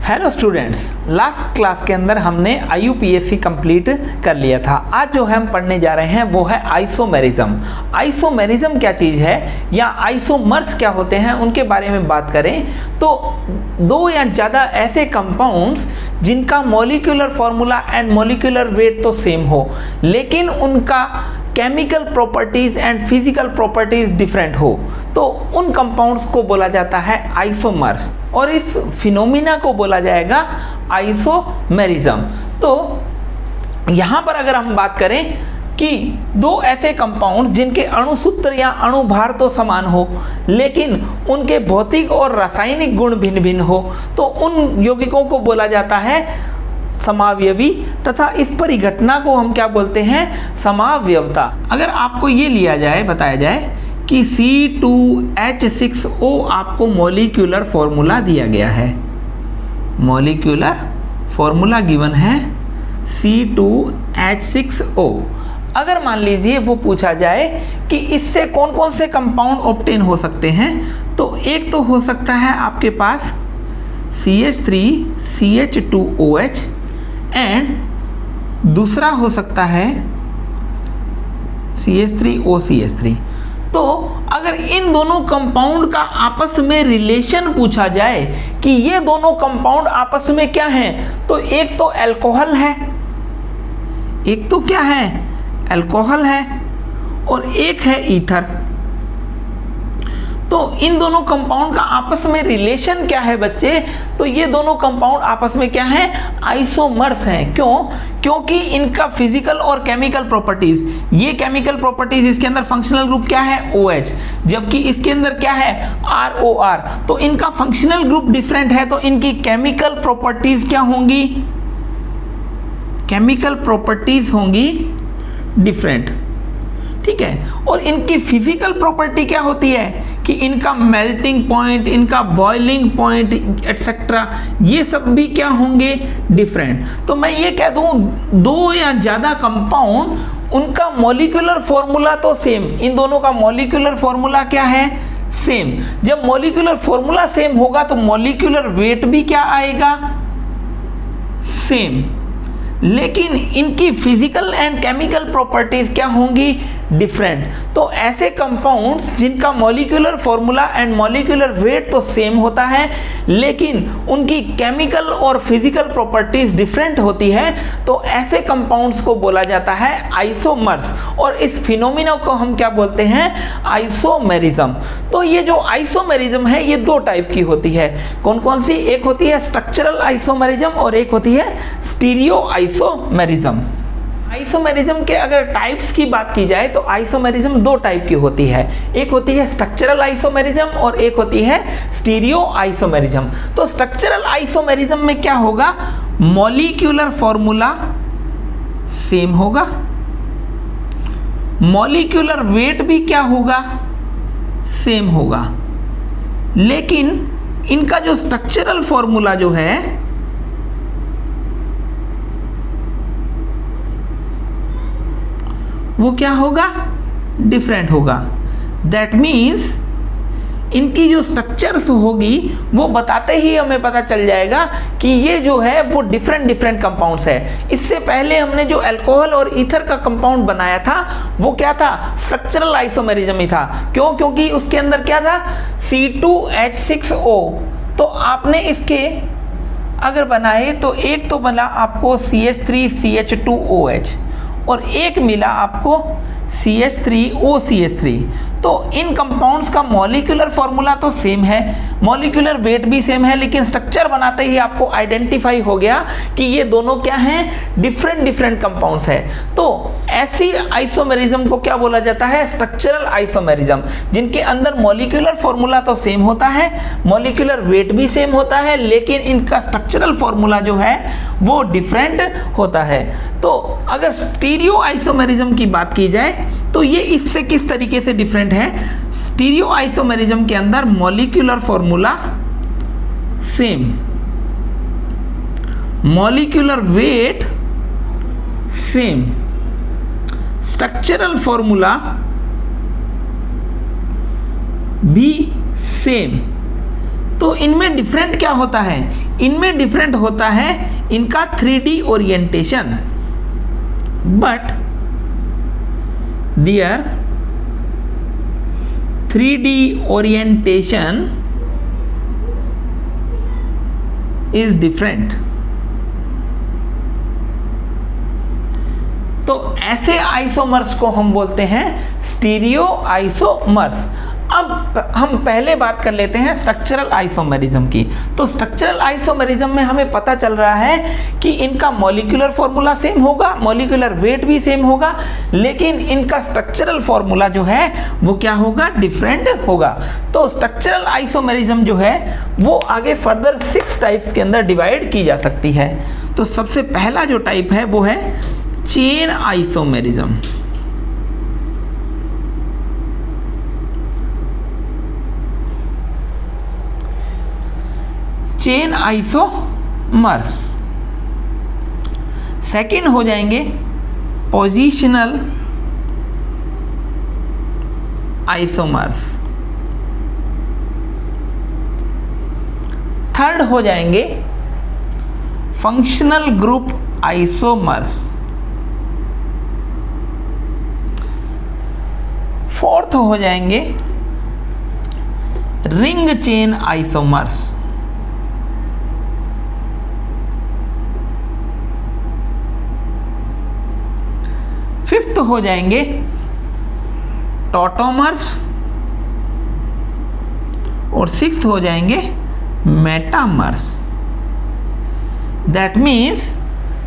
Hello students, last class के अंदर हमने IUPAC कंप्लीट कर लिया था। आज जो हम पढ़ने जा रहे हैं वो है आइसोमेरिज्म। आइसोमेरिज्म क्या चीज़ है या आइसोमर्स क्या होते हैं उनके बारे में बात करें तो दो या ज़्यादा ऐसे कंपाउंड्स जिनका molecular formula and molecular weight तो सेम हो लेकिन उनका chemical properties and physical properties different हो तो उन कंपाउंड्स को बोला जाता है आइसोमर्स और इस फिनोमिना को बोला जाएगा आइसोमेरिज्म। तो यहाँ पर अगर हम बात करें कि दो ऐसे कंपाउंड्स जिनके अणुसूत्र या अणुभार तो समान हो लेकिन उनके भौतिक और रासायनिक गुण भिन्न भिन्न हो तो उन यौगिकों को बोला जाता है समावयवी तथा इस परिघटना को हम क्या बोलते हैं, समावयवता। अगर आपको ये लिया जाए, बताया जाए कि C2H6O आपको मॉलिक्यूलर फॉर्मूला दिया गया है, मॉलिक्यूलर फॉर्मूला गिवन है C2H6O। अगर मान लीजिए वो पूछा जाए कि इससे कौन कौन से कंपाउंड ऑब्टेन हो सकते हैं तो एक तो हो सकता है आपके पास CH3CH2OH एंड दूसरा हो सकता है CH3OCH3। तो अगर इन दोनों कंपाउंड का आपस में रिलेशन पूछा जाए कि ये दोनों कंपाउंड आपस में क्या हैं तो एक तो अल्कोहल है, एक तो क्या है, अल्कोहल है और एक है ईथर। तो इन दोनों कंपाउंड का आपस में रिलेशन क्या है बच्चे, तो ये दोनों कंपाउंड आपस में क्या है, आइसोमर्स हैं। क्यों? क्योंकि इनका फिजिकल और केमिकल प्रॉपर्टीज, ये केमिकल प्रॉपर्टीज इसके अंदर फंक्शनल ग्रुप क्या है OH, जबकि इसके अंदर क्या है ROR। तो इनका फंक्शनल ग्रुप डिफरेंट है तो इनकी केमिकल प्रॉपर्टीज क्या होंगी, केमिकल प्रॉपर्टीज होंगी डिफरेंट, ठीक है। और इनकी फिजिकल प्रॉपर्टी क्या होती है कि इनका मेल्टिंग पॉइंट, इनका बॉइलिंग पॉइंट एटसेट्रा, ये सब भी क्या होंगे, डिफरेंट। तो मैं ये कह दूं दो या ज़्यादा कंपाउंड उनका मॉलिक्यूलर फॉर्मूला तो सेम, इन दोनों का मॉलिक्यूलर फॉर्मूला क्या है, सेम। जब मॉलिक्यूलर फॉर्मूला सेम होगा तो मॉलिक्यूलर वेट भी क्या आएगा, सेम, लेकिन इनकी फिजिकल एंड केमिकल प्रॉपर्टीज क्या होंगी, डिफरेंट। तो ऐसे कंपाउंड्स जिनका molecular formula and molecular weight तो सेम होता है लेकिन उनकी केमिकल और फिजिकल प्रॉपर्टीज डिफरेंट होती है तो ऐसे कंपाउंड्स को बोला जाता है आइसोमर्स और इस फिनोमिना को हम क्या बोलते हैं, आइसोमेरिज्म। तो ये जो आइसोमेरिज्म है ये दो टाइप की होती है, कौन कौन सी, एक होती है स्ट्रक्चरल आइसोमेरिज्म और एक होती है स्टीरियो आइसोमेरिज्म। आइसोमेरिज्म के अगर टाइप्स की बात की जाए तो आइसोमेरिज्म दो टाइप की होती है, एक होती है स्ट्रक्चरल आइसोमेरिज्म और एक होती है स्टीरियो आइसोमेरिज्म। तो स्ट्रक्चरल आइसोमेरिज्म में क्या होगा, मॉलिक्यूलर फॉर्मूला सेम होगा, मॉलिक्यूलर वेट भी क्या होगा, सेम होगा, लेकिन इनका जो स्ट्रक्चरल फॉर्मूला जो है वो क्या होगा, डिफरेंट होगा। दैट मीन्स इनकी जो स्ट्रक्चर्स होगी वो बताते ही हमें पता चल जाएगा कि ये जो है वो डिफरेंट कंपाउंड्स है। इससे पहले हमने जो अल्कोहल और ईथर का कंपाउंड बनाया था वो क्या था, स्ट्रक्चरल आइसोमेरिज्म ही था। क्यों? क्योंकि उसके अंदर क्या था, C2H6O। तो आपने इसके अगर बनाए तो एक तो बना आपको CH3CH2OH और एक मिला आपको CH3OCH3। तो इन कंपाउंड्स का मॉलिक्यूलर फॉर्मूला तो सेम है, मॉलिक्यूलर वेट भी सेम है, लेकिन स्ट्रक्चर बनाते ही आपको आइडेंटिफाई हो गया कि ये दोनों क्या हैं, डिफरेंट कंपाउंड्स है। तो ऐसी आइसोमेरिज्म को क्या बोला जाता है, स्ट्रक्चरल आइसोमेरिज्म, जिनके अंदर मॉलिक्यूलर फॉर्मूला तो सेम होता है, मॉलिक्यूलर वेट भी सेम होता है, लेकिन इनका स्ट्रक्चरल फॉर्मूला जो है वो डिफरेंट होता है। तो अगर स्टीरियो आइसोमेरिज्म की बात की जाए तो ये इससे किस तरीके से डिफरेंट है, स्टीरियो आइसोमेरिज्म के अंदर molecular formula same, molecular weight same, structural formula भी सेम। तो इनमें डिफरेंट क्या होता है, इनमें डिफरेंट होता है इनका 3D orientation, but their 3D orientation is different। तो ऐसे आइसोमर्स को हम बोलते हैं स्टीरियो आइसोमर्स। अब हम पहले बात कर लेते हैं स्ट्रक्चरल आइसोमेरिज्म की। तो स्ट्रक्चरल आइसोमेरिज्म में हमें पता चल रहा है कि इनका मॉलिक्यूलर फॉर्मूला सेम होगा, मॉलिक्यूलर वेट भी सेम होगा, लेकिन इनका स्ट्रक्चरल फॉर्मूला जो है वो क्या होगा, डिफरेंट होगा। तो स्ट्रक्चरल आइसोमेरिज्म जो है वो आगे फर्दर 6 टाइप्स के अंदर डिवाइड की जा सकती है। तो सबसे पहला जो टाइप है वो है chain isomerism. Chain isomers. Second हो जाएंगे पोजिशनल आइसोमर्स। थर्ड हो जाएंगे फंक्शनल ग्रुप आइसोमर्स। फोर्थ हो जाएंगे रिंग चेन आइसोमर्स। फिफ्थ हो जाएंगे टॉटोमर्स और सिक्स्थ हो जाएंगे metamers. That means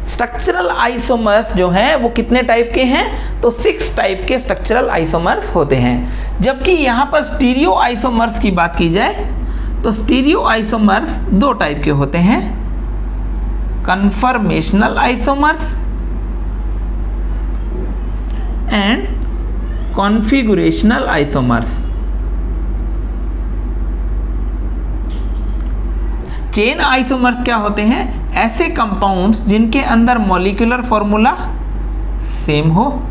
structural isomers जो हैं वो कितने टाइप के हैं, तो 6 टाइप के स्ट्रक्चरल आइसोमर्स होते हैं। जबकि यहां पर स्टीरियो आइसोमर्स की बात की जाए तो स्टीरियो आइसोमर्स 2 टाइप के होते हैं, conformational isomers and configurational isomers. Chain isomers क्या होते हैं, ऐसे कंपाउंड्स जिनके अंदर मॉलिक्यूलर फॉर्मूला सेम हो,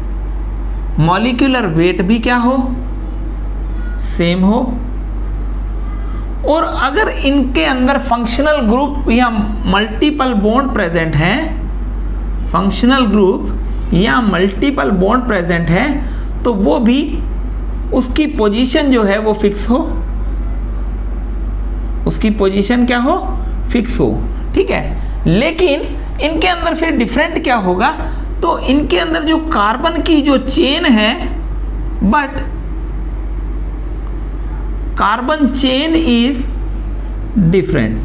मॉलिक्यूलर वेट भी क्या हो, सेम हो, और अगर इनके अंदर फंक्शनल ग्रुप या मल्टीपल बॉन्ड प्रेजेंट हैं, फंक्शनल ग्रुप या मल्टीपल बॉन्ड प्रेजेंट है, तो वो भी उसकी पोजीशन जो है वो फिक्स हो, उसकी पोजीशन क्या हो, फिक्स हो। ठीक है, लेकिन इनके अंदर फिर डिफरेंट क्या होगा, तो इनके अंदर जो कार्बन की जो चेन है, but carbon chain is different.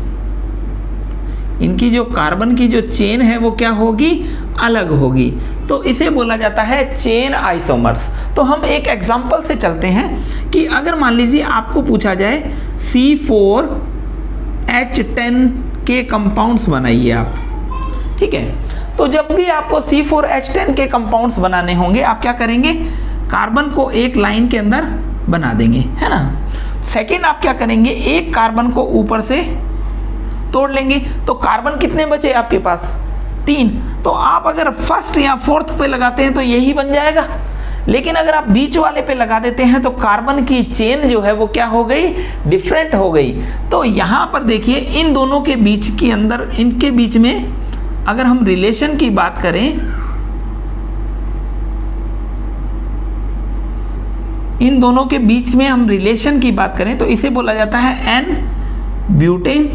इनकी जो कार्बन की जो चेन है वो क्या होगी, अलग होगी। तो इसे बोला जाता है चेन आइसोमर्स। तो हम एक एग्जांपल से चलते हैं कि अगर मान लीजिए आपको पूछा जाए C4H10 के कंपाउंड्स बनाइए आप, ठीक है। तो जब भी आपको C4H10 के कंपाउंड्स बनाने होंगे, आप क्या करेंगे, कार्बन को एक लाइन के अंदर बना देंगे, है ना। सेकेंड आप क्या करेंगे, एक कार्बन को ऊपर से तोड़ लेंगे, तो कार्बन कितने बचे आपके पास, 3। तो आप अगर फर्स्ट या फोर्थ पे लगाते हैं तो यही बन जाएगा, लेकिन अगर आप बीच वाले पे लगा देते हैं तो कार्बन की चेन जो है वो क्या हो गई, डिफरेंट हो गई। तो यहाँ पर देखिए इन दोनों के बीच के अंदर, इनके बीच में अगर हम रिलेशन की बात करें, इन दोनों के बीच में हम रिलेशन की बात करें तो इसे बोला जाता है एन ब्यूटेन,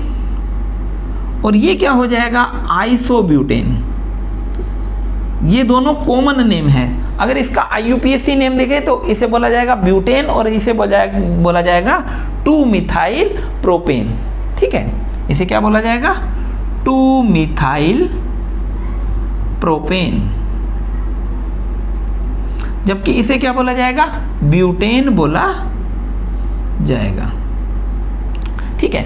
और ये क्या हो जाएगा, आइसोब्यूटेन। ये दोनों कॉमन नेम है। अगर इसका IUPAC नेम देखें तो इसे बोला जाएगा ब्यूटेन और इसे बोला जाएगा 2-मिथाइल प्रोपेन। ठीक है, इसे क्या बोला जाएगा, 2-मिथाइल प्रोपेन, जबकि इसे क्या बोला जाएगा, ब्यूटेन बोला जाएगा। ठीक है,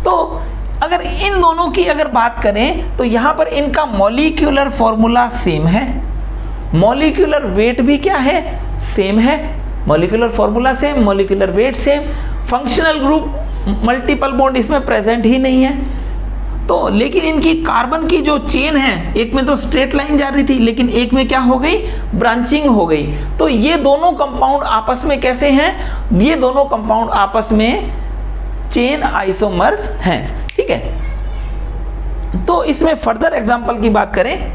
तो अगर इन दोनों की अगर बात करें तो यहां पर इनका मॉलिक्यूलर फॉर्मूला सेम है, मॉलिक्यूलर वेट भी क्या है, सेम है, molecular formula same, molecular weight same, functional group multiple bond इसमें प्रेजेंट ही नहीं है। तो लेकिन इनकी कार्बन की जो चेन है, एक में तो स्ट्रेट लाइन जा रही थी, लेकिन एक में क्या हो गई, ब्रांचिंग हो गई। तो ये दोनों कंपाउंड आपस में कैसे हैं, ये दोनों कंपाउंड आपस में चेन आइसोमर्स हैं। ठीक है, तो इसमें फर्दर एग्जांपल की बात करें,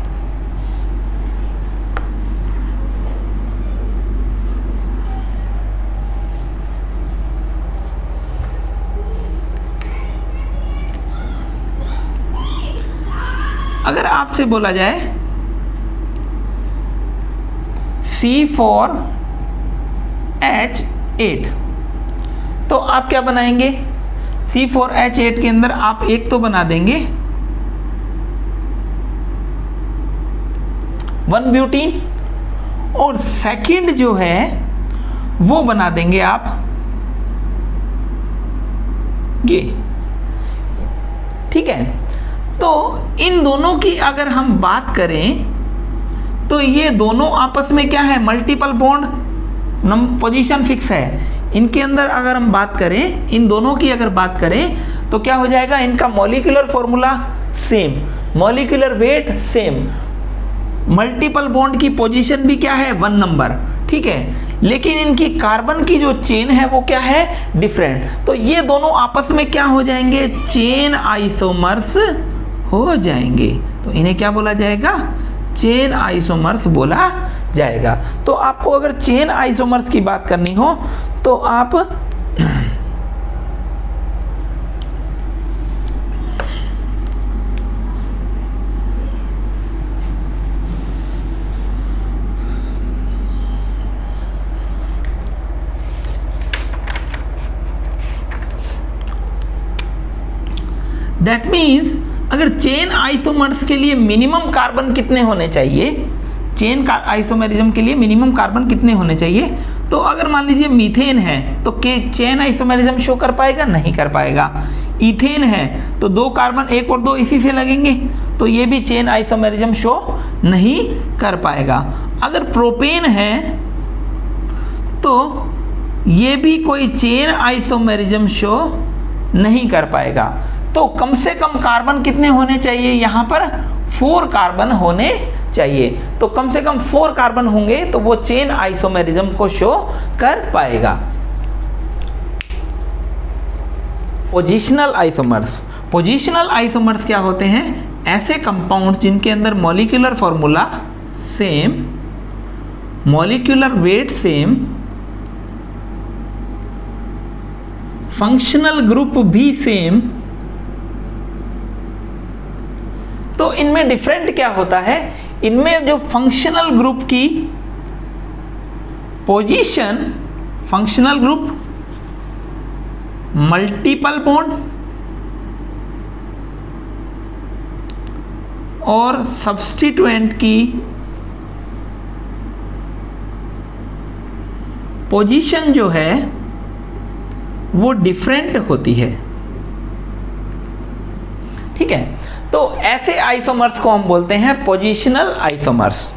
अगर आपसे बोला जाए C4H8, तो आप क्या बनाएंगे? C4H8 के अंदर आप एक तो बना देंगे 1 ब्यूटीन, और सेकंड जो है वो बना देंगे आप ये। ठीक है, तो इन दोनों की अगर हम बात करें तो ये दोनों आपस में क्या है? मल्टीपल बॉन्ड, पोजीशन फिक्स है। इनके अंदर अगर हम बात करें, इन दोनों की अगर बात करें तो क्या हो जाएगा? इनका molecular formula same, molecular weight same, multiple bond की पोजीशन भी क्या है? 1 नंबर। ठीक है, लेकिन इनकी कार्बन की जो चेन है वो क्या है? डिफरेंट। तो ये दोनों आपस में क्या हो जाएंगे? चेन आइसोमर्स हो जाएंगे। तो इन्हें क्या बोला जाएगा? चेन आइसोमर्स बोला जाएगा। तो आपको अगर चेन आइसोमर्स की बात करनी हो तो आप दैट मीन्स अगर चेन आइसोमर्स के लिए मिनिमम कार्बन कितने होने चाहिए, चेन का आइसोमेरिज्म के लिए मिनिमम कार्बन कितने होने चाहिए, तो अगर मान लीजिए मीथेन है तो चेन आइसोमेरिज्म शो कर पाएगा? नहीं कर पाएगा। इथेन है तो 2 कार्बन 1 और 2 इसी से लगेंगे, तो ये भी चेन आइसोमेरिज्म शो नहीं कर पाएगा। अगर प्रोपेन है तो ये भी कोई चेन आइसोमेरिज्म शो नहीं कर पाएगा। तो कम से कम कार्बन कितने होने चाहिए? यहाँ पर 4 कार्बन होने चाहिए। तो कम से कम 4 कार्बन होंगे तो वो चेन आइसोमेरिज्म को शो कर पाएगा। पोजिशनल आइसोमर्स, पोजिशनल आइसोमर्स क्या होते हैं? ऐसे कंपाउंड जिनके अंदर molecular formula same, molecular weight same, functional group भी सेम। तो इनमें डिफरेंट क्या होता है? इनमें जो फंक्शनल ग्रुप की position, functional group multiple bond और सब्स्टिट्यूएंट की पोजीशन जो है वो डिफरेंट होती है। ठीक है, तो ऐसे आइसोमर्स को हम बोलते हैं पोजिशनल आइसोमर्स।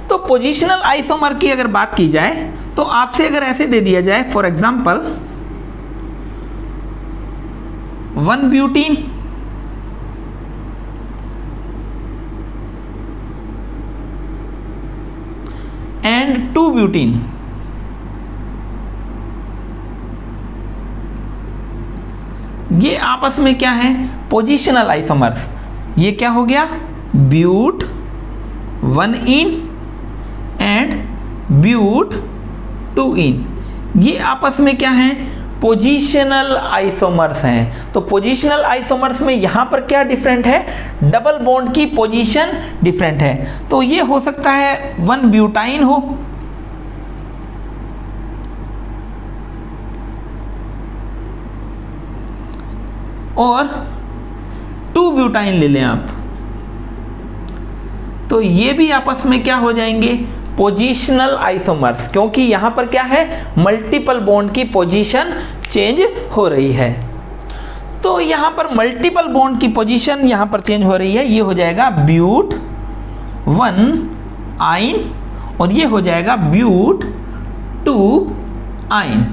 तो पोजिशनल आइसोमर की अगर बात की जाए तो आपसे अगर ऐसे दे दिया जाए, for example 1 butene and 2 butene, ये आपस में क्या है? Positional isomers. ये क्या हो गया? ब्यूट 1 इन एंड ब्यूट 2 इन, ये आपस में क्या है? पोजिशनल आइसोमर्स हैं। तो पोजिशनल आइसोमर्स में यहां पर क्या डिफरेंट है? डबल बॉन्ड की पोजीशन डिफरेंट है। तो ये हो सकता है 1 ब्यूटाइन हो, और 2 ब्यूटाइन ले लें आप, तो ये भी आपस में क्या हो जाएंगे? पोजिशनल आइसोमर्स, क्योंकि यहां पर क्या है? मल्टीपल बॉन्ड की पोजीशन चेंज हो रही है। तो यहां पर मल्टीपल बॉन्ड की पोजीशन यहां पर चेंज हो रही है। ये हो जाएगा ब्यूट 1 आइन और ये हो जाएगा ब्यूट 2 आइन।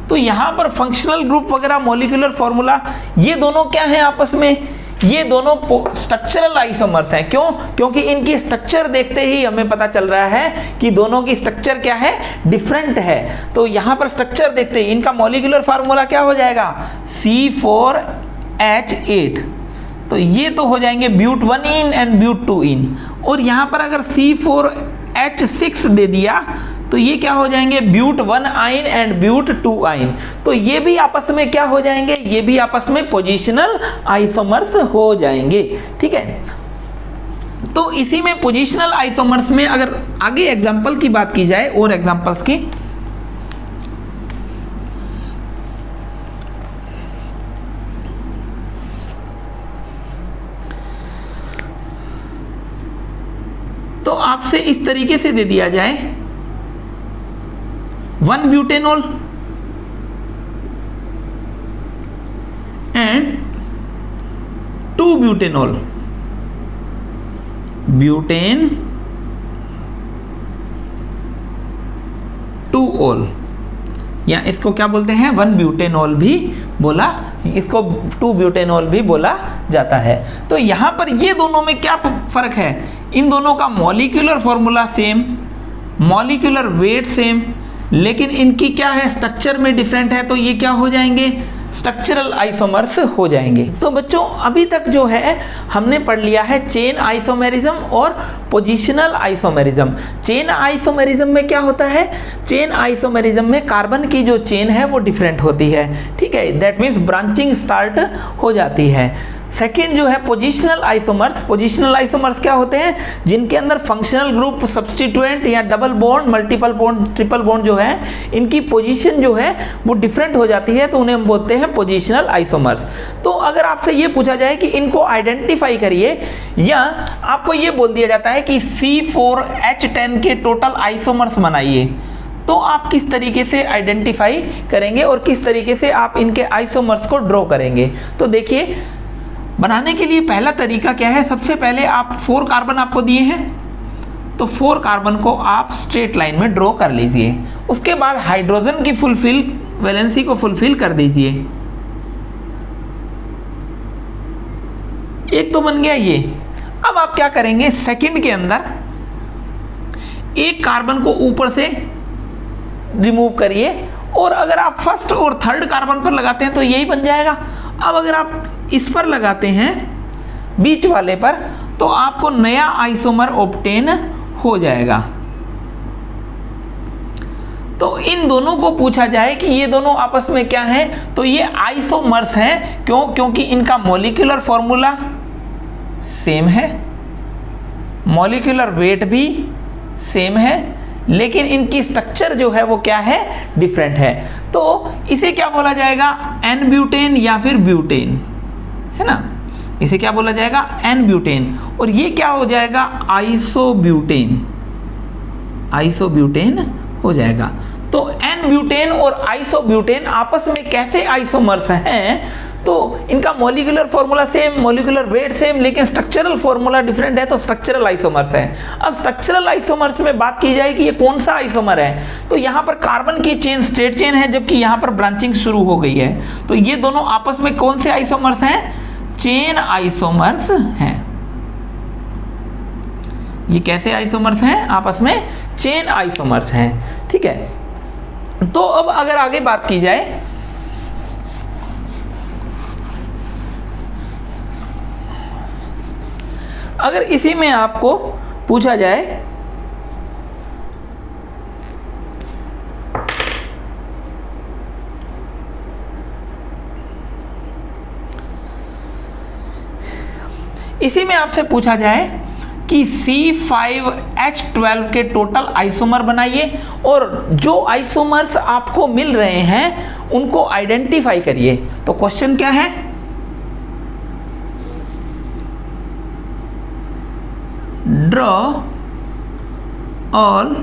तो यहां पर फंक्शनल ग्रुप वगैरह, मॉलिक्यूलर फॉर्मूला, ये दोनों क्या है आपस में? ये दोनों स्ट्रक्चरल आइसोमर्स हैं। क्यों? क्योंकि इनकी स्ट्रक्चर देखते ही हमें पता चल रहा है कि दोनों की स्ट्रक्चर क्या है, डिफरेंट है। तो यहां पर स्ट्रक्चर देखते ही इनका मॉलिक्यूलर फार्मूला क्या हो जाएगा, C4H8। तो ये तो हो जाएंगे ब्यूट 1 इन एंड ब्यूट 2 इन। और यहां पर अगर C4H6 दे दिया तो ये क्या हो जाएंगे, ब्यूट 1 आइन एंड ब्यूट 2 आइन। तो ये भी आपस में क्या हो जाएंगे, ये भी आपस में पोजिशनल आइसोमर्स हो जाएंगे। ठीक है, तो इसी में पोजिशनल आइसोमर्स में अगर आगे एग्जांपल की बात की जाए और एग्जांपल्स की, तो आपसे इस तरीके से दे दिया जाए 1 butanol and 2 butanol, butane 2 all, या इसको क्या बोलते हैं, 1 ब्यूटेनॉल भी बोला, इसको 2 ब्यूटेनॉल भी बोला जाता है। तो यहां पर ये दोनों में क्या फर्क है, इन दोनों का molecular formula same, molecular weight same, लेकिन इनकी क्या है, स्ट्रक्चर में डिफरेंट है। तो ये क्या हो जाएंगे, स्ट्रक्चरल आइसोमर्स हो जाएंगे। तो बच्चों अभी तक जो है हमने पढ़ लिया है चेन आइसोमेरिज्म और पोजिशनल आइसोमेरिज्म। चेन आइसोमेरिज्म में क्या होता है, चेन आइसोमेरिज्म में कार्बन की जो चेन है वो डिफरेंट होती है। ठीक है, दैट मीन्स ब्रांचिंग स्टार्ट हो जाती है। सेकेंड जो है पोजिशनल आइसोमर्स, पोजिशनल आइसोमर्स क्या होते हैं, जिनके अंदर फंक्शनल ग्रुप, सब्स्टिट्यूएंट या double bond, multiple bond, triple bond जो है, इनकी पोजीशन जो है वो डिफरेंट हो जाती है, तो उन्हें हम बोलते हैं पोजिशनल आइसोमर्स। तो अगर आपसे ये पूछा जाए कि इनको आइडेंटिफाई करिए, या आपको ये बोल दिया जाता है कि C4H10 के टोटल आइसोमर्स बनाइए, तो आप किस तरीके से आइडेंटिफाई करेंगे और किस तरीके से आप इनके आइसोमर्स को ड्रॉ करेंगे। तो देखिए, बनाने के लिए पहला तरीका क्या है, सबसे पहले आप 4 कार्बन आपको दिए हैं, तो 4 कार्बन को आप स्ट्रेट लाइन में ड्रॉ कर लीजिए। उसके बाद हाइड्रोजन की वैलेंसी को फुलफिल कर दीजिए। एक तो बन गया ये। अब आप क्या करेंगे, सेकंड के अंदर एक कार्बन को ऊपर से रिमूव करिए, और अगर आप फर्स्ट और थर्ड कार्बन पर लगाते हैं तो यही बन जाएगा। अब अगर आप इस पर लगाते हैं बीच वाले पर, तो आपको नया आइसोमर ऑब्टेन हो जाएगा। तो इन दोनों को पूछा जाए कि ये दोनों आपस में क्या हैं, तो ये आइसोमर्स हैं। क्यों? क्योंकि इनका मॉलिक्यूलर फॉर्मूला सेम है, मॉलिक्यूलर वेट भी सेम है, लेकिन इनकी स्ट्रक्चर जो है वो क्या है, डिफरेंट है। तो इसे क्या बोला जाएगा, एन ब्यूटेन या फिर ब्यूटेन, है ना, इसे क्या बोला जाएगा, एन ब्यूटेन। और ये क्या हो जाएगा, आइसोब्यूटेन, आइसोब्यूटेन हो जाएगा। तो एन ब्यूटेन और आइसोब्यूटेन आपस में कैसे आइसोमर्स हैं, तो इनका molecular formula same, molecular weight same, लेकिन स्ट्रक्चरल फॉर्मूला डिफरेंट है, तो स्ट्रक्चरल आइसोमर्स है। अब स्ट्रक्चरल आइसोमर्स में बात की जाए कि ये कौन सा आइसोमर है, तो यहाँ पर कार्बन की चेन स्ट्रेट चेन है, जबकि यहाँ पर ब्रांचिंग शुरू हो गई है। तो ये दोनों आपस में कौन से आइसोमर्स हैं, चेन आइसोमर्स हैं। ये कैसे आइसोमर्स हैं, आपस में चेन आइसोमर्स हैं। ठीक है, तो अब अगर आगे बात की जाए, अगर इसी में आपको पूछा जाए इसी में आपसे पूछा जाए कि C5H12 के टोटल आइसोमर बनाइए, और जो आइसोमर्स आपको मिल रहे हैं उनको आइडेंटिफाई करिए। तो क्वेश्चन क्या है, draw all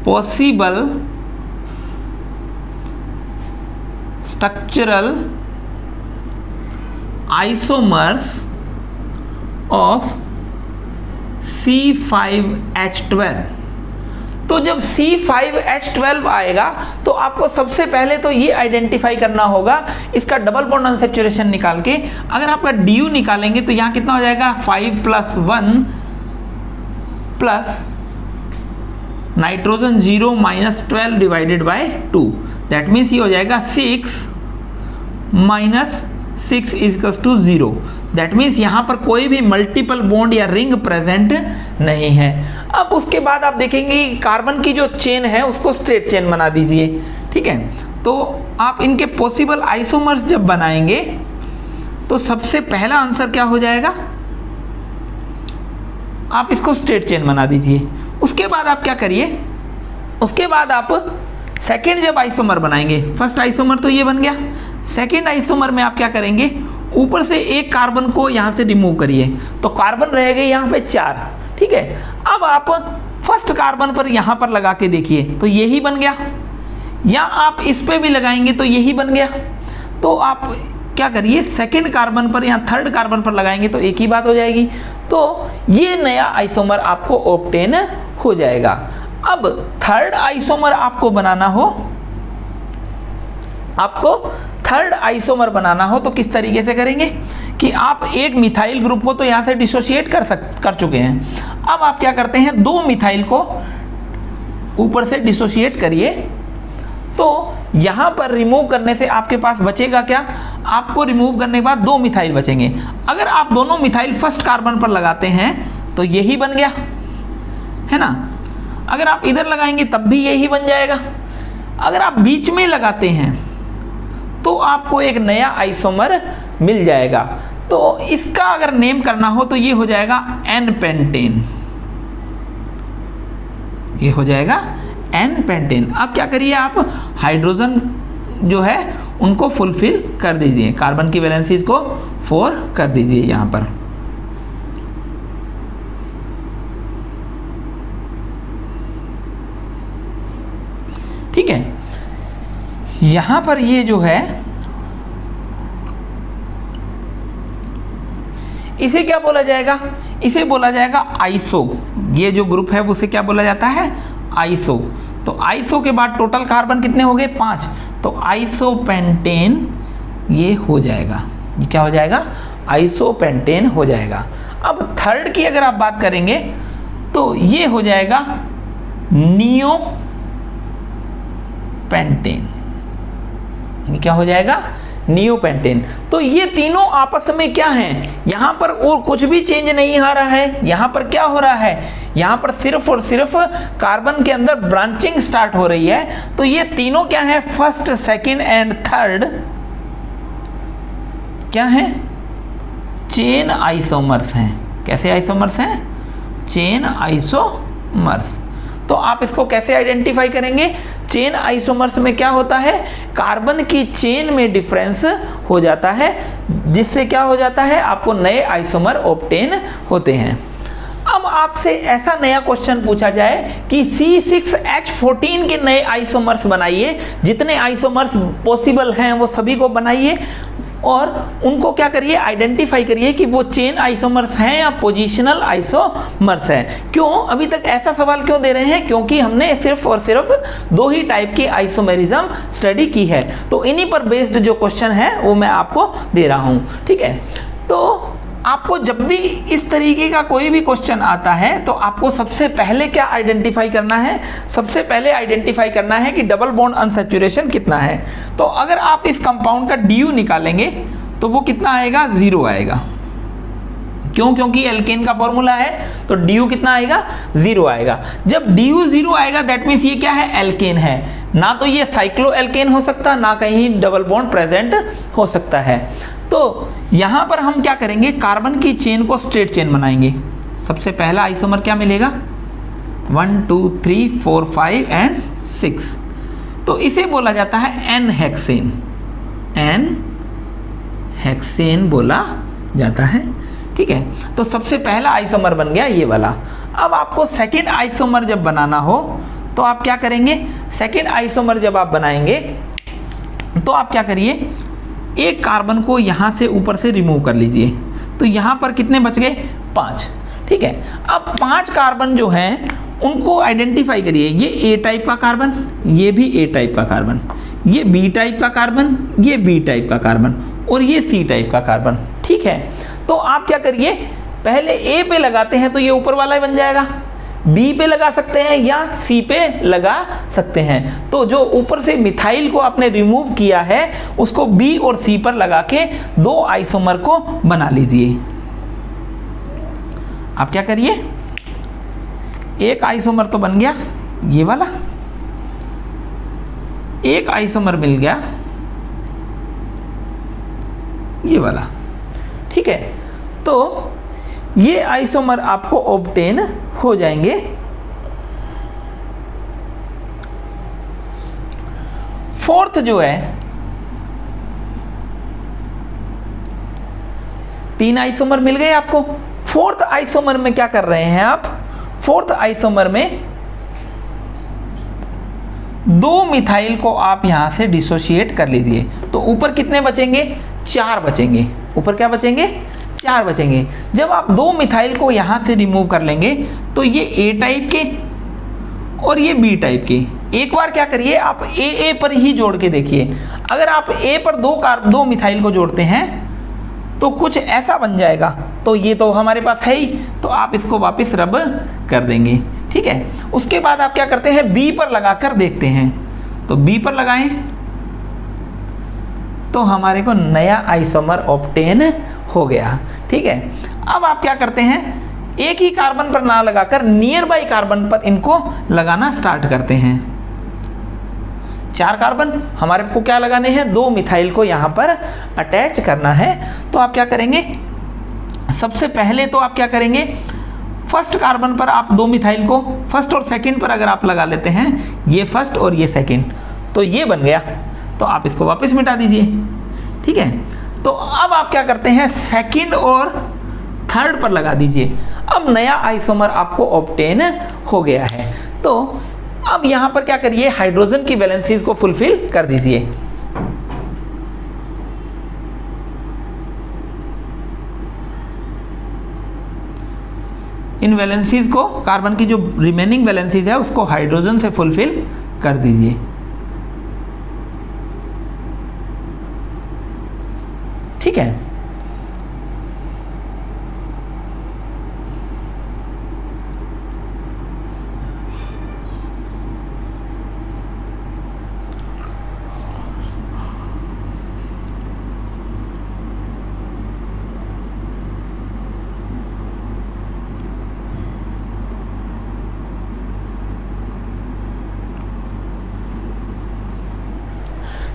possible structural isomers of C5H12। तो जब C5H12 आएगा तो आपको सबसे पहले तो ये आइडेंटिफाई करना होगा इसका डबल बॉन्ड अनसैचुरेशन निकाल के। अगर आपका DU निकालेंगे तो यहाँ कितना हो जाएगा 5 + 1 plus nitrogen 0 - 12 divided by 2, that means ये हो जाएगा 6 - 6 = 0। दैट मीन्स यहाँ पर कोई भी मल्टीपल बॉन्ड या रिंग प्रेजेंट नहीं है। अब उसके बाद आप देखेंगे कार्बन की जो चेन है उसको स्ट्रेट चेन बना दीजिए, ठीक है। तो आप इनके पॉसिबल आइसोमर्स जब बनाएंगे तो सबसे पहला आंसर क्या हो जाएगा, आप इसको स्ट्रेट चेन बना दीजिए। उसके बाद आप क्या करिए, उसके बाद आप सेकेंड जब आइसोमर बनाएंगे, फर्स्ट आइसोमर तो ये बन गया, सेकेंड आइसोमर में आप क्या करेंगे, ऊपर से एक कार्बन को यहाँ से रिमूव करिए तो कार्बन रह गए यहाँ पे 4, ठीक है। अब आप फर्स्ट कार्बन पर यहाँ पर लगा के देखिए तो यही बन गया, या आप इस पे भी लगाएंगे तो यही बन गया। तो आप क्या करिए, सेकेंड कार्बन पर या थर्ड कार्बन पर लगाएंगे तो एक ही बात हो जाएगी। तो ये नया आइसोमर आपको ऑब्टेन हो जाएगा। अब थर्ड आइसोमर आपको बनाना हो, आपको थर्ड आइसोमर बनाना हो तो किस तरीके से करेंगे कि आप एक मिथाइल ग्रुप को तो यहाँ से डिसोशिएट कर चुके हैं। अब आप क्या करते हैं, 2 मिथाइल को ऊपर से डिसोशिएट करिए तो यहाँ पर रिमूव करने से आपके पास बचेगा क्या, आपको रिमूव करने के बाद 2 मिथाइल बचेंगे। अगर आप दोनों मिथाइल फर्स्ट कार्बन पर लगाते हैं तो यही बन गया, है ना। अगर आप इधर लगाएंगे तब भी यही बन जाएगा। अगर आप बीच में लगाते हैं तो आपको एक नया आइसोमर मिल जाएगा। तो इसका अगर नेम करना हो तो ये हो जाएगा N-पेंटेन, ये हो जाएगा N-पेंटेन। अब क्या करिए, आप हाइड्रोजन जो है उनको फुलफिल कर दीजिए, कार्बन की वैलेंसीज को 4 कर दीजिए यहाँ पर। ठीक है, यहां पर ये जो है इसे क्या बोला जाएगा, इसे बोला जाएगा आइसो। ये जो ग्रुप है उसे क्या बोला जाता है, आइसो। तो आइसो के बाद टोटल कार्बन कितने हो गए, 5, तो आइसोपेंटेन ये हो जाएगा, ये क्या हो जाएगा, आइसोपेंटेन हो जाएगा। अब थर्ड की अगर आप बात करेंगे तो ये हो जाएगा नियोपेंटेन, ये क्या हो जाएगा, नियोपेंटेन। तो ये तीनों आपस में क्या हैं, यहां पर और कुछ भी चेंज नहीं आ रहा है। यहां पर क्या हो रहा है, यहां पर सिर्फ और सिर्फ कार्बन के अंदर ब्रांचिंग स्टार्ट हो रही है। तो ये तीनों क्या है, फर्स्ट, सेकंड एंड थर्ड क्या है, चेन आइसोमर्स हैं। कैसे आइसोमर्स हैं, चेन आइसोमर्स। तो आप इसको कैसे आइडेंटिफाई करेंगे, चेन आइसोमर्स में क्या होता है, कार्बन की चेन में डिफरेंस हो जाता है, जिससे क्या हो जाता है, आपको नए आइसोमर ऑब्टेन होते हैं। अब आपसे ऐसा नया क्वेश्चन पूछा जाए कि C6H14 के नए आइसोमर्स बनाइए, जितने आइसोमर्स पॉसिबल हैं वो सभी को बनाइए और उनको क्या करिए, आइडेंटिफाई करिए कि वो चेन आइसोमर्स हैं या पोजिशनल आइसोमर्स हैं। क्यों अभी तक ऐसा सवाल क्यों दे रहे हैं, क्योंकि हमने सिर्फ और सिर्फ 2 ही टाइप की आइसोमेरिज्म स्टडी की है। तो इन्हीं पर बेस्ड जो क्वेश्चन है वो मैं आपको दे रहा हूं, ठीक है। तो आपको जब भी इस तरीके का कोई भी क्वेश्चन आता है तो आपको सबसे पहले क्या आइडेंटिफाई करना है, सबसे पहले आइडेंटिफाई करना है कि डबल बॉन्ड अनसैचुरेशन कितना है। तो अगर आप इस कंपाउंड का DU निकालेंगे तो वो कितना आएगा, 0 आएगा। क्यों, क्योंकि एल्केन का फॉर्मूला है तो DU कितना आएगा, 0 आएगा। जब DU 0 आएगा दैट मीन्स ये क्या है, एल्केन है। ना तो ये साइक्लो एल्केन हो सकता, ना कहीं डबल बॉन्ड प्रेजेंट हो सकता है। तो यहां पर हम क्या करेंगे, कार्बन की चेन को स्ट्रेट चेन बनाएंगे। सबसे पहला आइसोमर क्या मिलेगा, 1 2 3 4 5 एंड 6। तो इसे बोला जाता है N-हेक्सेन, N-हेक्सेन बोला जाता है, ठीक है। तो सबसे पहला आइसोमर बन गया ये वाला। अब आपको सेकेंड आइसोमर जब बनाना हो तो आप क्या करेंगे, सेकेंड आइसोमर जब आप बनाएंगे तो आप क्या करिए, एक कार्बन को यहाँ से ऊपर से रिमूव कर लीजिए। तो यहाँ पर कितने बच गए, 5, ठीक है। अब 5 कार्बन जो हैं उनको आइडेंटिफाई करिए। ये ए टाइप का कार्बन, ये भी ए टाइप का कार्बन, ये बी टाइप का कार्बन, ये बी टाइप का कार्बन, और ये सी टाइप का कार्बन। ठीक है, तो आप क्या करिए, पहले ए पे लगाते हैं तो ये ऊपर वाला बन जाएगा, बी पे लगा सकते हैं या सी पे लगा सकते हैं। तो जो ऊपर से मिथाइल को आपने रिमूव किया है उसको बी और सी पर लगा के दो आइसोमर को बना लीजिए। आप क्या करिए, एक आइसोमर तो बन गया ये वाला, एक आइसोमर मिल गया ये वाला। ठीक है, तो ये आइसोमर आपको ऑब्टेन हो जाएंगे। फोर्थ जो है, 3 आइसोमर मिल गए आपको। फोर्थ आइसोमर में क्या कर रहे हैं आप, फोर्थ आइसोमर में 2 मिथाइल को आप यहां से डिसोशिएट कर लीजिए। तो ऊपर कितने बचेंगे, 4 बचेंगे। ऊपर क्या बचेंगे, 4 बचेंगे। जब आप 2 मिथाइल को यहां से रिमूव कर लेंगे तो ये ए टाइप के और ये बी टाइप के, एक बार क्या करिए आप ए पर ही जोड़ के देखिए। अगर आप ए पर 2 मिथाइल को जोड़ते हैं तो कुछ ऐसा बन जाएगा। तो ये तो हमारे पास है ही, तो आप इसको वापस रब कर देंगे। ठीक है, उसके बाद आप क्या करते हैं, बी पर लगाकर देखते हैं। तो बी पर लगाएं तो हमारे को नया आइसोमर ऑब्टेन हो गया। ठीक है, अब आप क्या करते हैं, एक ही कार्बन पर ना लगाकर नियर बाई कार्बन पर इनको लगाना स्टार्ट करते हैं। 4 कार्बन हमारे को क्या लगाने हैं, 2 मिथाइल को यहां पर अटैच करना है। तो आप क्या करेंगे, सबसे पहले तो आप क्या करेंगे, फर्स्ट कार्बन पर आप 2 मिथाइल को फर्स्ट और सेकंड पर अगर आप लगा लेते हैं, ये फर्स्ट और ये सेकंड, तो ये बन गया। तो आप इसको वापस मिटा दीजिए। ठीक है, तो अब आप क्या करते हैं, सेकंड और थर्ड पर लगा दीजिए। अब नया आइसोमर आपको ऑब्टेन हो गया है। तो अब यहां पर क्या करिए, हाइड्रोजन की वैलेंसीज को फुलफिल कर दीजिए। इन वैलेंसीज को, कार्बन की जो रिमेनिंग वैलेंसीज है उसको हाइड्रोजन से फुलफिल कर दीजिए। ठीक है,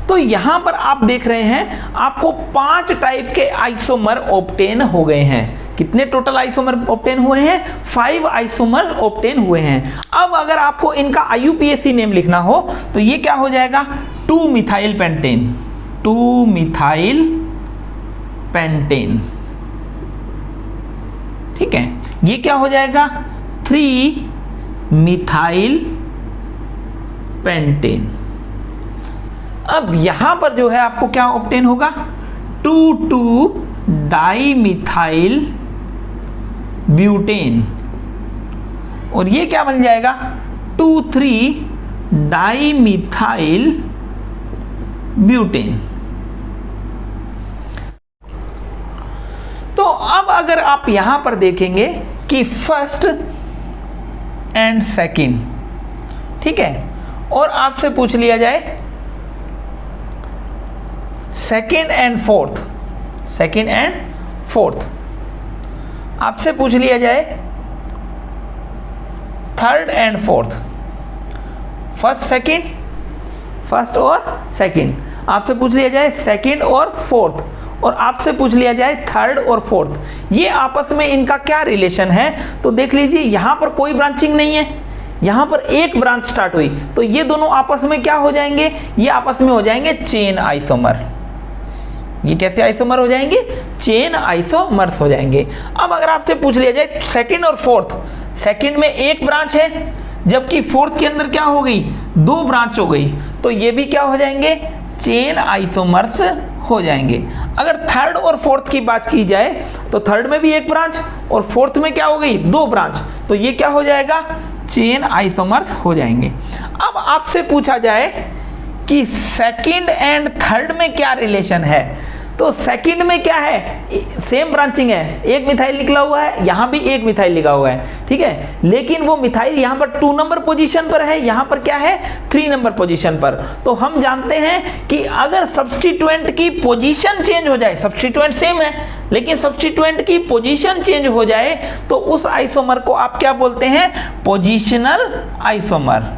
तो यहां पर आप देख रहे हैं आपको 5 टाइप के आइसोमर ऑब्टेन हो गए हैं। कितने टोटल आइसोमर ऑब्टेन हुए हैं, 5 आइसोमर ऑब्टेन हुए हैं। अब अगर आपको इनका IUPAC नेम लिखना हो तो ये क्या हो जाएगा, 2 मिथाइल पेंटेन, 2 मिथाइल पेंटेन। ठीक है, ये क्या हो जाएगा, 3 मिथाइल पेंटेन। अब यहां पर जो है आपको क्या ऑब्टेन होगा, 2,2 डाई मिथाइल ब्यूटेन, और ये क्या बन जाएगा, 2,3 डाई मिथाइल ब्यूटेन। तो अब अगर आप यहां पर देखेंगे कि फर्स्ट एंड सेकंड, ठीक है, और आपसे पूछ लिया जाए second and fourth, second and fourth, आपसे पूछ लिया जाए third and fourth, first second, first और सेकेंड, आपसे पूछ लिया जाए सेकेंड और फोर्थ, और आपसे पूछ लिया जाए थर्ड और फोर्थ, ये आपस में इनका क्या रिलेशन है। तो देख लीजिए यहां पर कोई ब्रांचिंग नहीं है, यहां पर एक ब्रांच स्टार्ट हुई, तो ये दोनों आपस में क्या हो जाएंगे, ये आपस में हो जाएंगे चेन आइसोमर। ये कैसे आइसोमर हो जाएंगे, चेन आइसोमर्स हो जाएंगे। अब अगर आपसे पूछ लिया जाए सेकंड और फोर्थ, सेकंड में एक ब्रांच है जबकि फोर्थ के अंदर क्या हो गई, 2 ब्रांच हो गई, तो ये भी क्या हो जाएंगे, चेन आइसोमर्स हो जाएंगे। अगर थर्ड और फोर्थ की बात की जाए तो थर्ड में भी एक ब्रांच और फोर्थ में क्या हो गई, 2 ब्रांच, तो ये क्या हो जाएगा, चेन आइसोमर्स हो जाएंगे। अब आपसे पूछा जाए कि सेकंड एंड थर्ड में क्या रिलेशन है, तो सेकंड में क्या है, सेम ब्रांचिंग है, एक मिथाइल निकला हुआ है, यहां भी एक मिथाइल लिखा हुआ है, ठीक है, लेकिन वो मिथाइल यहां पर 2 नंबर पोजीशन पर है, यहां पर क्या है 3 नंबर पोजीशन पर। तो हम जानते हैं कि अगर सब्स्टिट्यूएंट की पोजीशन चेंज हो जाए, सब्स्टिट्यूएंट सेम है लेकिन सब्स्टिट्यूएंट की पोजीशन चेंज हो जाए तो उस आइसोमर को आप क्या बोलते हैं, पोजीशनल आइसोमर।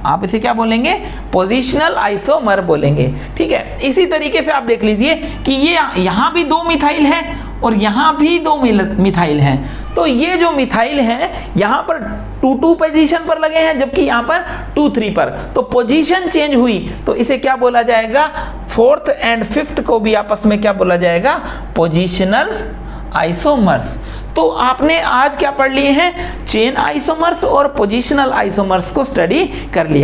आप इसे क्या बोलेंगे, पोजीशनल आइसोमर बोलेंगे, ठीक है। इसी तरीके से आप देख लीजिए कि ये यहां भी 2 मिथाइल हैं और यहां भी 2 मिथाइल हैं, तो ये जो मिथाइल हैं यहां पर 2-2 पोजीशन पर लगे हैं जबकि यहां पर 2-3 पर, तो पोजीशन चेंज हुई तो इसे क्या बोला जाएगा, 4th एंड 5th को भी आपस में क्या बोला जाएगा, पोजीशनल आइसोमर्स। तो आपने आज क्या पढ़ लिए हैं, चेन आइसोमर्स और पोजीशनल आइसोमर्स को स्टडी कर लिया।